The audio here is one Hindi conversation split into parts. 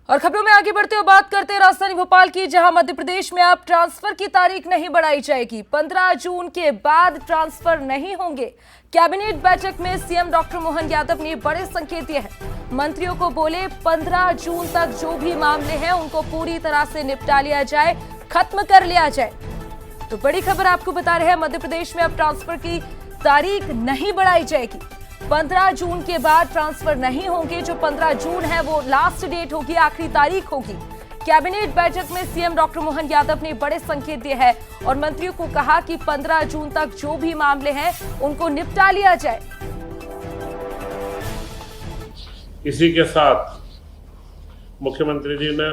और खबरों में आगे बढ़ते हुए बात करते हैं राजधानी भोपाल की, जहां मध्य प्रदेश में अब ट्रांसफर की तारीख नहीं बढ़ाई जाएगी। 15 जून के बाद ट्रांसफर नहीं होंगे। कैबिनेट बैठक में सीएम डॉक्टर मोहन यादव ने बड़े संकेत दिए हैं। मंत्रियों को बोले 15 जून तक जो भी मामले हैं उनको पूरी तरह से निपटा लिया जाए, खत्म कर लिया जाए। तो बड़ी खबर आपको बता रहे हैं, मध्य प्रदेश में अब ट्रांसफर की तारीख नहीं बढ़ाई जाएगी। 15 जून के बाद ट्रांसफर नहीं होंगे। जो 15 जून है वो लास्ट डेट होगी, आखिरी तारीख होगी। कैबिनेट बैठक में सीएम डॉक्टर मोहन यादव ने बड़े संकेत दिए हैं और मंत्रियों को कहा कि 15 जून तक जो भी मामले हैं उनको निपटा लिया जाए। इसी के साथ मुख्यमंत्री जी ने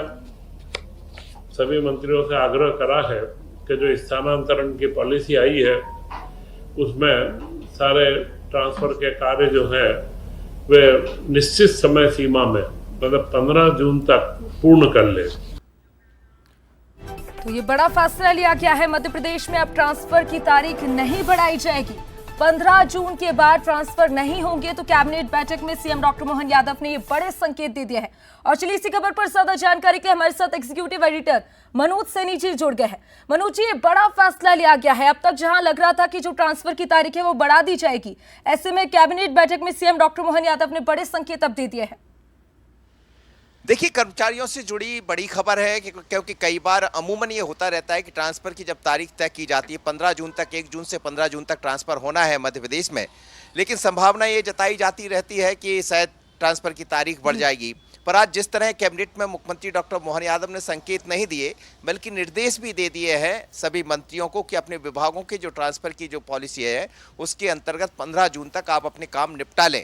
सभी मंत्रियों से आग्रह करा है कि जो स्थानांतरण की पॉलिसी आई है उसमें सारे ट्रांसफर के कार्य जो है वे निश्चित समय सीमा में मतलब 15 जून तक पूर्ण कर ले। तो ये बड़ा फैसला लिया गया है। मध्य प्रदेश में अब ट्रांसफर की तारीख नहीं बढ़ाई जाएगी। 15 जून के बाद ट्रांसफर नहीं होंगे। तो कैबिनेट बैठक में सीएम डॉक्टर मोहन यादव ने ये बड़े संकेत दे दिए हैं। और चलिए इसी खबर पर ज्यादा जानकारी के लिए हमारे साथ एग्जीक्यूटिव एडिटर मनोज सैनी जी जुड़ गए हैं। मनोज जी, ये बड़ा फैसला लिया गया है। अब तक जहां लग रहा था कि जो ट्रांसफर की तारीख है वो बढ़ा दी जाएगी, ऐसे में कैबिनेट बैठक में सीएम डॉक्टर मोहन यादव ने बड़े संकेत अब दे दिए हैं। देखिए, कर्मचारियों से जुड़ी बड़ी खबर है क्योंकि कई बार अमूमन ये होता रहता है कि ट्रांसफ़र की जब तारीख तय की जाती है 15 जून तक, 1 जून से 15 जून तक ट्रांसफ़र होना है मध्य प्रदेश में, लेकिन संभावना ये जताई जाती रहती है कि शायद ट्रांसफ़र की तारीख बढ़ जाएगी। पर आज जिस तरह कैबिनेट में मुख्यमंत्री डॉक्टर मोहन यादव ने संकेत नहीं दिए बल्कि निर्देश भी दे दिए हैं सभी मंत्रियों को कि अपने विभागों के जो ट्रांसफ़र की जो पॉलिसी है उसके अंतर्गत 15 जून तक आप अपने काम निपटा लें,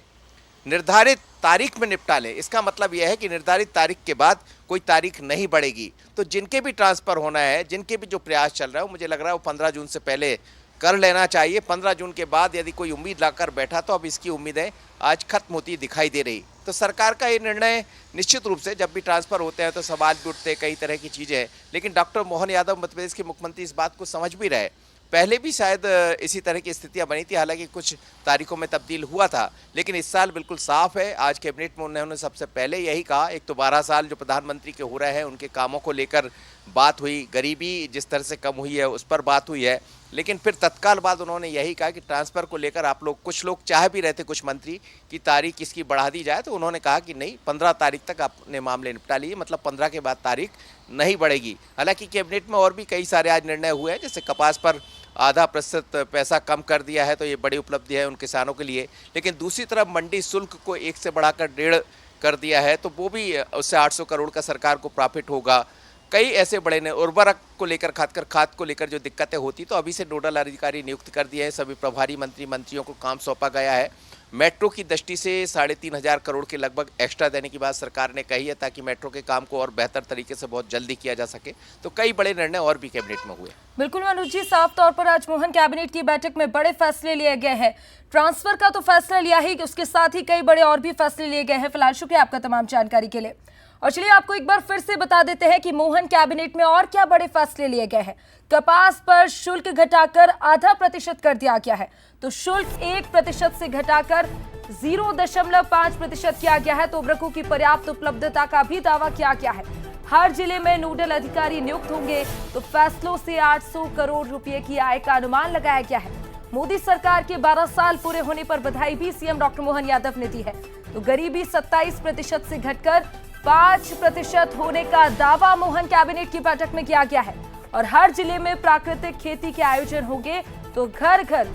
निर्धारित तारीख में निपटा लें। इसका मतलब यह है कि निर्धारित तारीख के बाद कोई तारीख नहीं बढ़ेगी। तो जिनके भी ट्रांसफ़र होना है, जिनके भी जो प्रयास चल रहा है, मुझे लग रहा है वो 15 जून से पहले कर लेना चाहिए। 15 जून के बाद यदि कोई उम्मीद लाकर बैठा तो अब इसकी उम्मीदें आज खत्म होती दिखाई दे रही। तो सरकार का ये निर्णय निश्चित रूप से, जब भी ट्रांसफ़र होते हैं तो सवाल भी उठते हैं, कई तरह की चीज़ें हैं, लेकिन डॉक्टर मोहन यादव मध्य प्रदेश के मुख्यमंत्री इस बात को समझ भी रहे। पहले भी शायद इसी तरह की स्थितियां बनी थी, हालांकि कुछ तारीखों में तब्दील हुआ था, लेकिन इस साल बिल्कुल साफ है। आज कैबिनेट में उन्होंने सबसे पहले यही कहा, एक तो 12 साल जो प्रधानमंत्री के हो रहे हैं उनके कामों को लेकर बात हुई, गरीबी जिस तरह से कम हुई है उस पर बात हुई है, लेकिन फिर तत्काल बाद उन्होंने यही कहा कि ट्रांसफ़र को लेकर आप लोग, कुछ लोग चाह भी रहे थे, कुछ मंत्री, कि तारीख इसकी बढ़ा दी जाए, तो उन्होंने कहा कि नहीं, 15 तारीख तक आपने मामले निपटा लिए, मतलब 15 के बाद तारीख नहीं बढ़ेगी। हालांकि कैबिनेट में और भी कई सारे आज निर्णय हुए हैं, जैसे कपास पर आधा प्रतिशत पैसा कम कर दिया है, तो ये बड़ी उपलब्धि है उन किसानों के लिए, लेकिन दूसरी तरफ मंडी शुल्क को 1 से बढ़ाकर 1.5 कर दिया है, तो वो भी, उससे 800 करोड़ का सरकार को प्रॉफिट होगा। कई ऐसे बड़े ने उर्वरक को लेकर, खाद को लेकर जो दिक्कतें होती, तो अभी से नोडल अधिकारी नियुक्त कर दिए हैं, सभी प्रभारी मंत्रियों को काम सौंपा गया है। मेट्रो की दृष्टि से 3,500 करोड़ के लगभग एक्स्ट्रा देने की बात सरकार ने कही है, ताकि मेट्रो के काम को और बेहतर तरीके से बहुत जल्दी किया जा सके। तो कई बड़े निर्णय और भी कैबिनेट में हुए। बिल्कुल मनोज जी, साफ तौर पर आज मोहन कैबिनेट की बैठक में बड़े फैसले लिए गए हैं। ट्रांसफर का तो फैसला लिया ही, उसके साथ ही कई बड़े और भी फैसले लिए गए हैं। फिलहाल शुक्रिया आपका तमाम जानकारी के लिए। और चलिए आपको एक बार फिर से बता देते हैं कि मोहन कैबिनेट में और क्या बड़े फैसले लिए गए हैं। कपास पर शुल्क घटाकर आधा प्रतिशत कर दिया गया है, तो शुल्क 1% से घटाकर 0.5% किया गया है। तो उर्वरकों की पर्याप्त उपलब्धता का भी दावा किया गया है। हर जिले में नोडल अधिकारी नियुक्त होंगे। तो फैसलों से 800 करोड़ रुपए की आय का अनुमान लगाया गया है। मोदी सरकार के 12 साल पूरे होने पर बधाई भी सीएम डॉक्टर मोहन यादव ने दी है। तो गरीबी 27% से घटकर 5% होने का दावा मोहन कैबिनेट की बैठक में किया गया है। और हर जिले में प्राकृतिक खेती के आयोजन होंगे। तो घर घर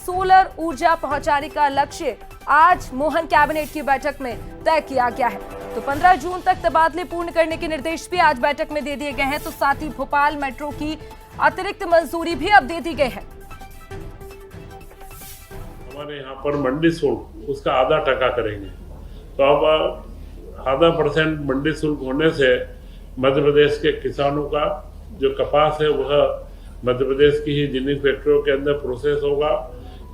सोलर ऊर्जा पहुंचाने का लक्ष्य आज मोहन कैबिनेट की बैठक में तय किया गया है। तो 15 जून तक तबादले पूर्ण करने के निर्देश भी आज बैठक में दे दिए गए हैं। तो साथ ही भोपाल मेट्रो की अतिरिक्त मंजूरी भी अब दे दी गई है। हमारे यहाँ पर मंडी शुल्क उसका आधा टका करेंगे, तो अब 0.5% मंडी शुल्क होने से मध्य प्रदेश के किसानों का जो कपास है वह मध्य प्रदेश की ही जिन्नी फैक्ट्रियों के अंदर प्रोसेस होगा।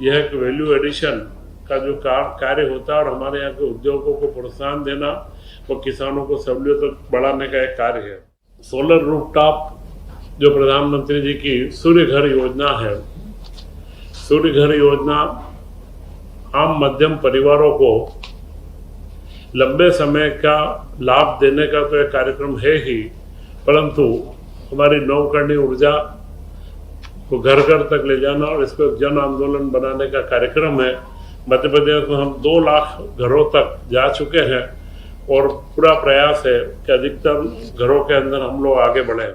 यह एक वैल्यू एडिशन का जो कार्य होता है और हमारे यहाँ के उद्योगों को प्रोत्साहन देना व किसानों को सहूलियत बढ़ाने का एक कार्य है। सोलर रूफटॉप जो प्रधानमंत्री जी की सूर्य घर योजना है, सूर्य घर योजना आम मध्यम परिवारों को लंबे समय का लाभ देने का तो एक कार्यक्रम है ही, परंतु हमारी नवकरणीय ऊर्जा को घर घर तक ले जाना और इसको एक जन आंदोलन बनाने का कार्यक्रम है। मध्य प्रदेश में हम 2 लाख घरों तक जा चुके हैं और पूरा प्रयास है कि अधिकतर घरों के अंदर हम लोग आगे बढ़े।